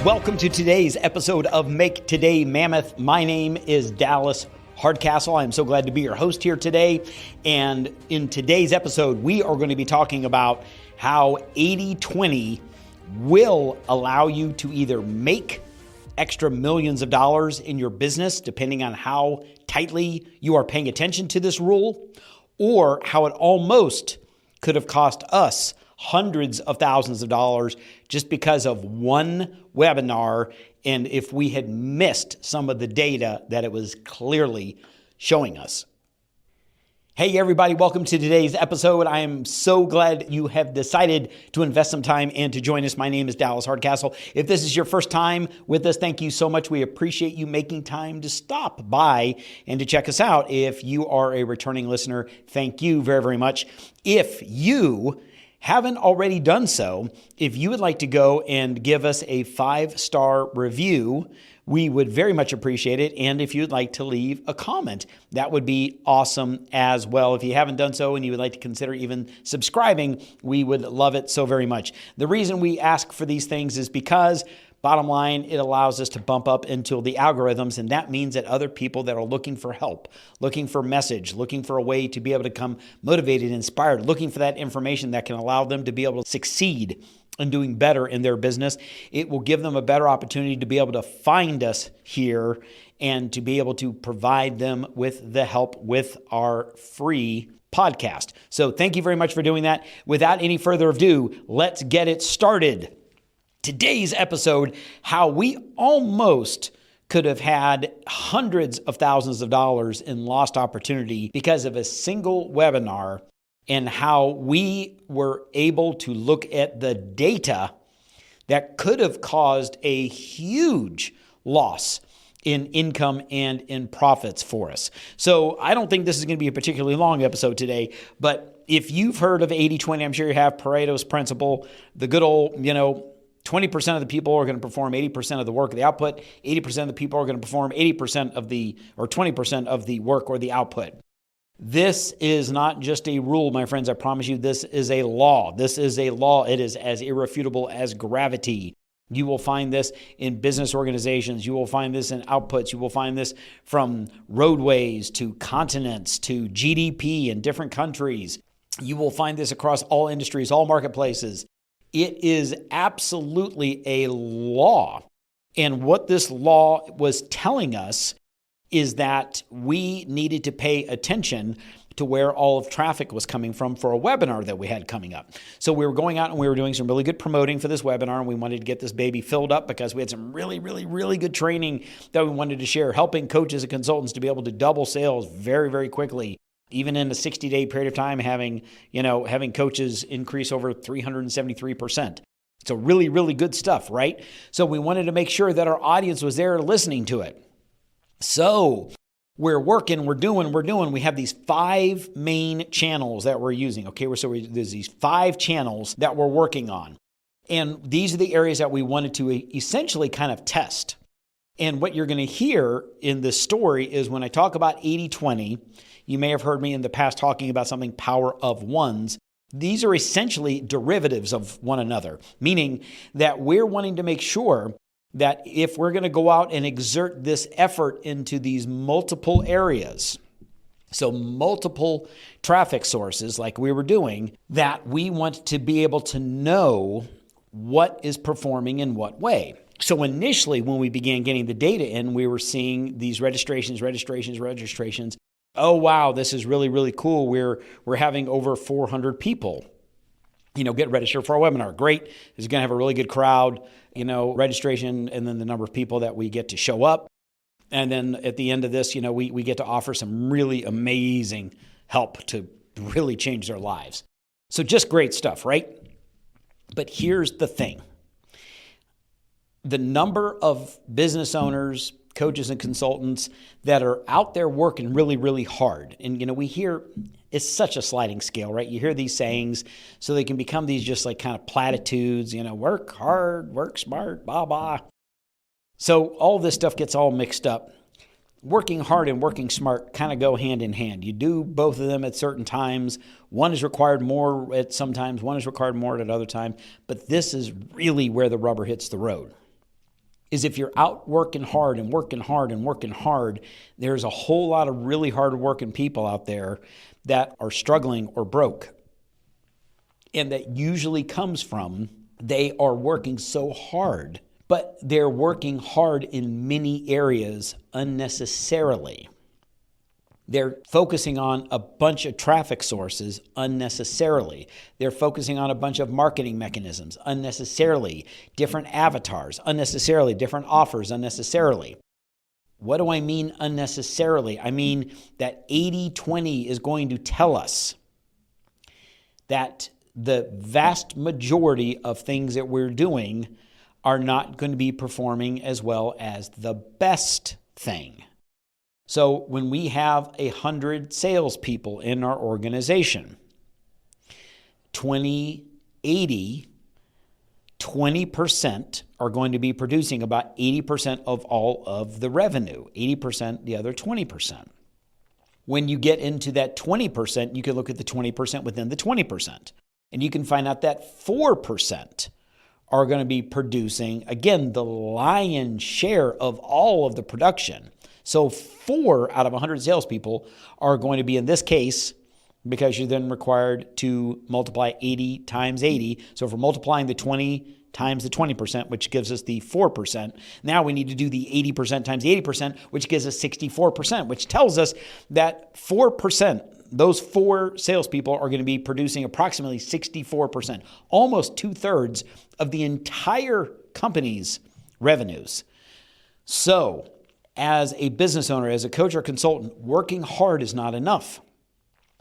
Welcome to today's episode of Make Today Mammoth. My name is Dallas Hardcastle. I'm so glad to be your host here today. And in today's episode, we are going to be talking about how 80/20 will allow you to either make extra millions of dollars in your business, depending on how tightly you are paying attention to this rule, or how it almost could have cost us hundreds of thousands of dollars just because of one webinar, and if we had missed some of the data that it was clearly showing us. Hey everybody, welcome to today's episode. I am so glad you have decided to invest some time and to join us. My name is Dallas Hardcastle. If this is your first time with us, thank you so much. We appreciate you making time to stop by and to check us out. If you are a returning listener, thank you very, very much. If you haven't already done so, if you would like to go and give us a 5-star review, we would very much appreciate it. And if you'd like to leave a comment, that would be awesome as well. If you haven't done so and you would like to consider even subscribing, we would love it so very much. The reason we ask for these things is because, bottom line, it allows us to bump up into the algorithms, and that means that other people that are looking for help, looking for message, looking for a way to be able to come motivated, inspired, looking for that information that can allow them to be able to succeed in doing better in their business, it will give them a better opportunity to be able to find us here and to be able to provide them with the help with our free podcast. So thank you very much for doing that. Without any further ado, let's get it started. Today's episode, how we almost could have had hundreds of thousands of dollars in lost opportunity because of a single webinar, and how we were able to look at the data that could have caused a huge loss in income and in profits for us. So I don't think this is going to be a particularly long episode today, but if you've heard of 80/20, I'm sure you have, Pareto's principle, the good old, 20% of the people are going to perform 80% of the work or the output. 80% of the people are going to perform 80% of the, or 20% of the work or the output. This is not just a rule, my friends. I promise you, this is a law. This is a law. It is as irrefutable as gravity. You will find this in business organizations. You will find this in outputs. You will find this from roadways to continents to GDP in different countries. You will find this across all industries, all marketplaces. It is absolutely a law. And what this law was telling us is that we needed to pay attention to where all of traffic was coming from for a webinar that we had coming up. So we were going out and we were doing some really good promoting for this webinar, and we wanted to get this baby filled up because we had some really, really, really good training that we wanted to share, helping coaches and consultants to be able to double sales very, very quickly. Even in a 60-day period of time, having coaches increase over 373%. So really, really good stuff, right? So we wanted to make sure that our audience was there listening to it. So we're working, we're doing. We have these 5 main channels that we're using. Okay, there's these 5 channels that we're working on. And these are the areas that we wanted to essentially kind of test. And what you're going to hear in this story is when I talk about 80/20, you may have heard me in the past talking about something power of ones. These are essentially derivatives of one another, meaning that we're wanting to make sure that if we're going to go out and exert this effort into these multiple areas, so multiple traffic sources like we were doing, that we want to be able to know what is performing in what way. So initially, when we began getting the data in, we were seeing these registrations. Oh, wow, this is really, really cool. We're having over 400 people, get registered for our webinar. Great. This is going to have a really good crowd, registration, and then the number of people that we get to show up. And then at the end of this, we get to offer some really amazing help to really change their lives. So just great stuff, right? But here's the thing. The number of business owners, coaches, and consultants that are out there working really, really hard. And, we hear it's such a sliding scale, right? You hear these sayings, so they can become these just like kind of platitudes, work hard, work smart, blah, blah. So all this stuff gets all mixed up. Working hard and working smart kind of go hand in hand. You do both of them at certain times. One is required more at some times, one is required more at other times. But this is really where the rubber hits the road. is if you're out working hard and working hard and working hard, there's a whole lot of really hard working people out there that are struggling or broke. And that usually comes from they are working so hard, but they're working hard in many areas unnecessarily. They're focusing on a bunch of traffic sources unnecessarily. They're focusing on a bunch of marketing mechanisms unnecessarily, different avatars unnecessarily, different offers unnecessarily. What do I mean unnecessarily? I mean that 80-20 is going to tell us that the vast majority of things that we're doing are not going to be performing as well as the best thing. So when we have 100 salespeople in our organization, 20% are going to be producing about 80% of all of the revenue, 80% the other 20%. When you get into that 20%, you can look at the 20% within the 20%, and you can find out that 4% are going to be producing, again, the lion's share of all of the production. So 4 out of 100 salespeople are going to be, in this case, because you're then required to multiply 80 times 80. So if we're multiplying the 20 times the 20%, which gives us the 4%, now we need to do the 80% times the 80%, which gives us 64%, which tells us that 4%, those 4 salespeople are going to be producing approximately 64%, almost 2/3 of the entire company's revenues. So as a business owner, as a coach or consultant, working hard is not enough.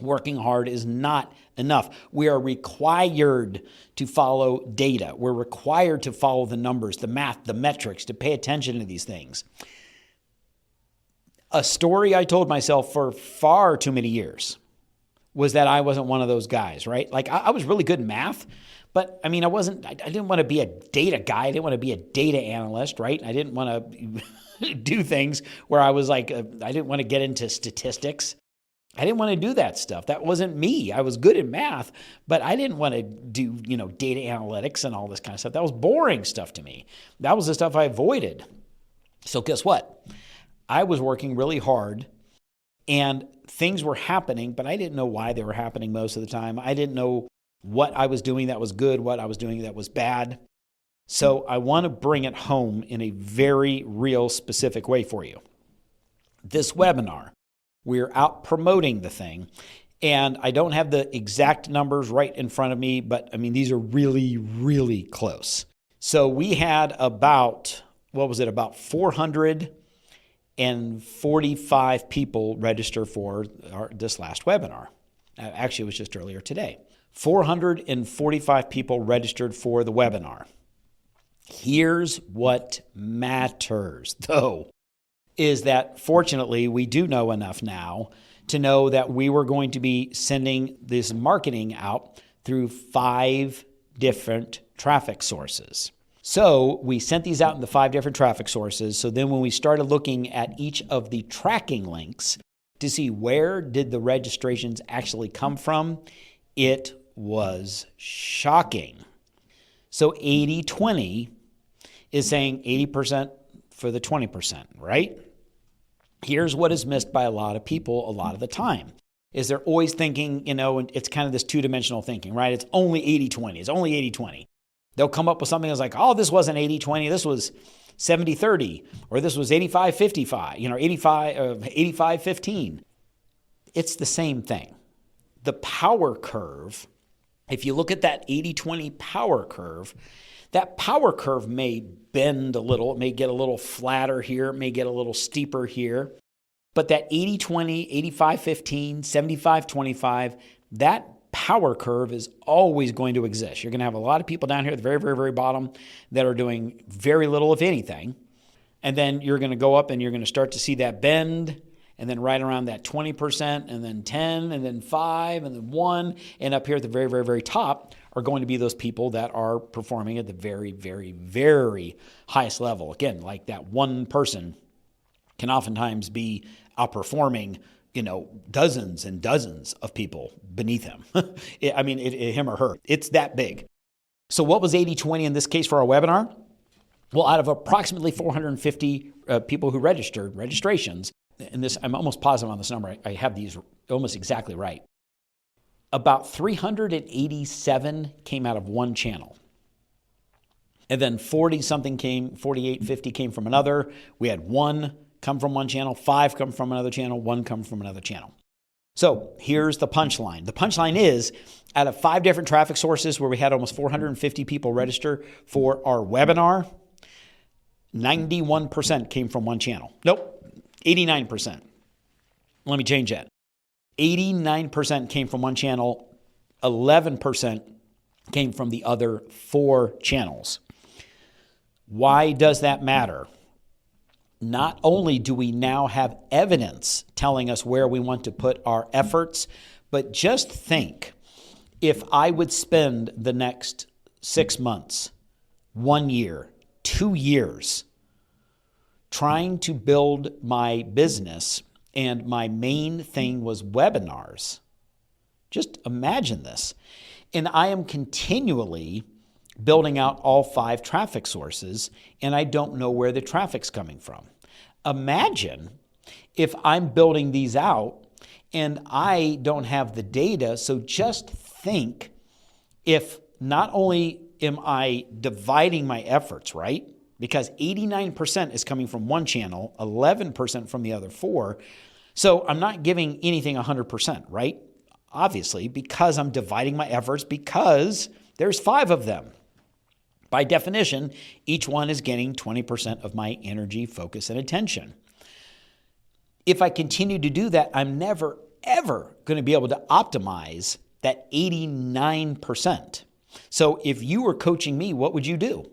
Working hard is not enough. We are required to follow data. We're required to follow the numbers, the math, the metrics, to pay attention to these things. A story I told myself for far too many years was that I wasn't one of those guys, right? Like I was really good in math, but I mean, I didn't want to be a data guy. I didn't want to be a data analyst, right? I didn't want to do things where I was like, I didn't want to get into statistics. I didn't want to do that stuff. That wasn't me. I was good at math, but I didn't want to do, data analytics and all this kind of stuff. That was boring stuff to me. That was the stuff I avoided. So guess what? I was working really hard and things were happening, but I didn't know why they were happening most of the time. I didn't know what I was doing that was good, what I was doing that was bad. So I want to bring it home in a very real specific way for you. This webinar, we're out promoting the thing, and I don't have the exact numbers right in front of me, but I mean, these are really, really close. So we had about 445 people register for this last webinar. Actually, it was just earlier today. 445 people registered for the webinar. Here's what matters, though, is that fortunately we do know enough now to know that we were going to be sending this marketing out through 5 different traffic sources. So we sent these out in the 5 different traffic sources. So then when we started looking at each of the tracking links to see where did the registrations actually come from, it was shocking. So 80-20 is saying 80% for the 20%, right? Here's what is missed by a lot of people a lot of the time is they're always thinking, and it's kind of this two-dimensional thinking, right? It's only 80-20. It's only 80-20. They'll come up with something that's like, oh, this wasn't 80-20. This was 70-30, or this was 85-55, 85-15. It's the same thing. The power curve, if you look at that 80-20 power curve, that power curve may bend a little. It may get a little flatter here. It may get a little steeper here. But that 80-20, 85-15, 75-25, that power curve is always going to exist. You're going to have a lot of people down here at the very, very, very bottom that are doing very little, if anything. And then you're going to go up and you're going to start to see that bend, and then right around that 20%, and then 10, and then 5, and then 1. And up here at the very, very, very top are going to be those people that are performing at the very, very, very highest level. Again, like that one person can oftentimes be outperforming, dozens and dozens of people beneath him. Him or her. It's that big. So what was 80-20 in this case for our webinar? Well, out of approximately 450 people who registered, registrations, and this, I'm almost positive on this number, I have these almost exactly right, about 387 came out of one channel. And then 40-something came, 48, 50 came from another. We had 1 come from one channel, 5 come from another channel, 1 come from another channel. So here's the punchline. The punchline is, out of 5 different traffic sources where we had almost 450 people register for our webinar, 91% came from one channel. Nope, 89%. Let me change that. 89% came from one channel, 11% came from the other 4 channels. Why does that matter? Not only do we now have evidence telling us where we want to put our efforts, but just think, if I would spend the next 6 months, 1 year, 2 years trying to build my business, and my main thing was webinars. Just imagine this. And I am continually building out all 5 traffic sources, and I don't know where the traffic's coming from. Imagine if I'm building these out and I don't have the data. So just think, if not only am I dividing my efforts, right? Because 89% is coming from one channel, 11% from the other 4. So I'm not giving anything 100%, right? Obviously, because I'm dividing my efforts, because there's 5 of them. By definition, each one is getting 20% of my energy, focus, and attention. If I continue to do that, I'm never, ever going to be able to optimize that 89%. So if you were coaching me, what would you do?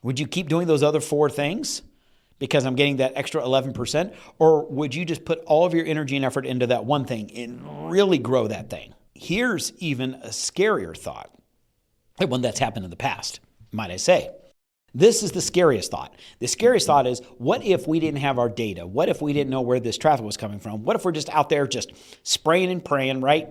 Would you keep doing those other 4 things because I'm getting that extra 11%? Or would you just put all of your energy and effort into that one thing and really grow that thing? Here's even a scarier thought, one that's happened in the past, might I say. This is the scariest thought. The scariest thought is, what if we didn't have our data? What if we didn't know where this traffic was coming from? What if we're just out there just spraying and praying, right?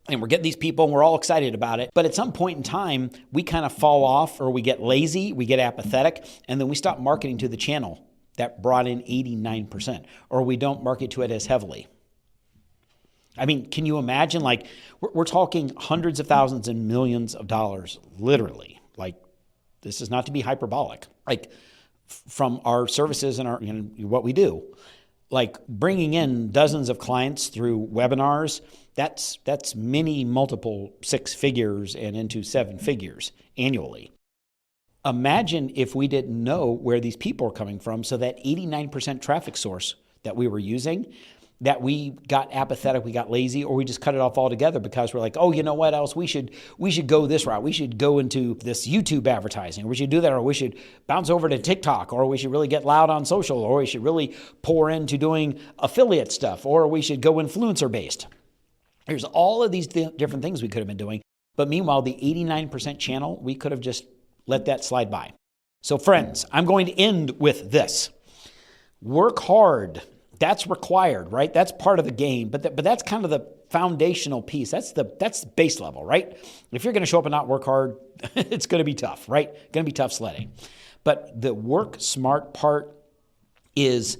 And we're getting these people and we're all excited about it. But at some point in time, we kind of fall off, or we get lazy, we get apathetic, and then we stop marketing to the channel that brought in 89%, or we don't market to it as heavily. I mean, can you imagine? Like, we're talking hundreds of thousands and millions of dollars, literally. Like, this is not to be hyperbolic. Like, from our services and our, what we do, like bringing in dozens of clients through webinars, that's many multiple 6 figures and into 7 figures annually. Imagine if we didn't know where these people are coming from, so that 89% traffic source that we were using, that we got apathetic, we got lazy, or we just cut it off altogether because we're like, oh, you know what else? We should go this route. We should go into this YouTube advertising, or we should do that, or we should bounce over to TikTok, or we should really get loud on social, or we should really pour into doing affiliate stuff, or we should go influencer-based. There's all of these different things we could have been doing. But meanwhile, the 89% channel, we could have just let that slide by. So friends, I'm going to end with this. Work hard. That's required, right? That's part of the game, but that's kind of the foundational piece. That's base level, right? If you're going to show up and not work hard, it's going to be tough, right? Going to be tough sledding. But the work smart part is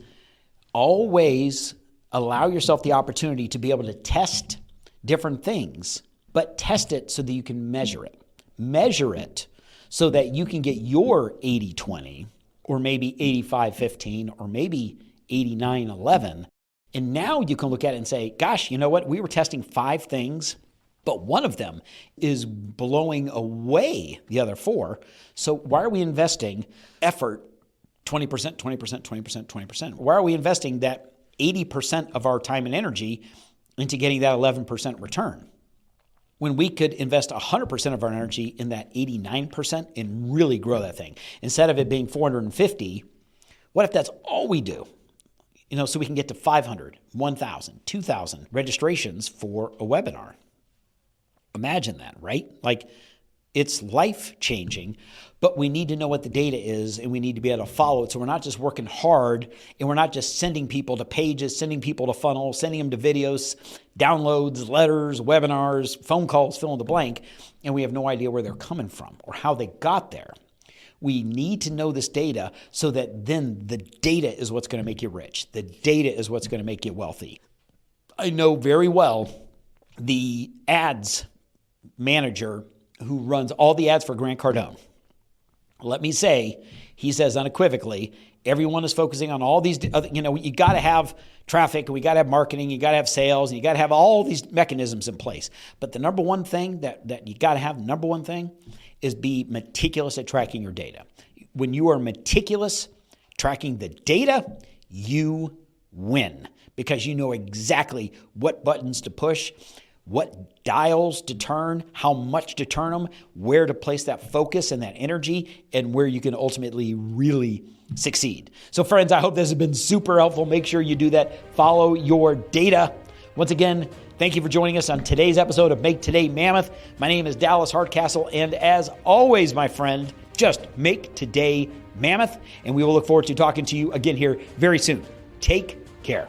always allow yourself the opportunity to be able to test different things, but test it so that you can measure it. Measure it so that you can get your 80-20, or maybe 85-15, or maybe 89-11. And now you can look at it and say, gosh, you know what? We were testing 5 things, but one of them is blowing away the other 4. So why are we investing effort 20%, 20%, 20%, 20%? Why are we investing that 80% of our time and energy into getting that 11% return, when we could invest 100% of our energy in that 89% and really grow that thing? Instead of it being 450, what if that's all we do? So we can get to 500, 1,000, 2,000 registrations for a webinar. Imagine that, right? Like, it's life-changing, but we need to know what the data is, and we need to be able to follow it. So we're not just working hard, and we're not just sending people to pages, sending people to funnels, sending them to videos, downloads, letters, webinars, phone calls, fill in the blank, and we have no idea where they're coming from or how they got there. We need to know this data so that then the data is what's going to make you rich. The data is what's going to make you wealthy. I know very well the ads manager who runs all the ads for Grant Cardone. Let me say, he says unequivocally, everyone is focusing on all these, you got to have traffic, we got to have marketing, you got to have sales, and you got to have all these mechanisms in place. But the number one thing that you got to have, number one thing, is be meticulous at tracking your data. When you are meticulous tracking the data, you win because you know exactly what buttons to push, what dials to turn, how much to turn them, where to place that focus and that energy, and where you can ultimately really succeed. So friends, I hope this has been super helpful. Make sure you do that. Follow your data. Once again, thank you for joining us on today's episode of Make Today Mammoth. My name is Dallas Hardcastle, and as always, my friend, just make today mammoth, and we will look forward to talking to you again here very soon. Take care.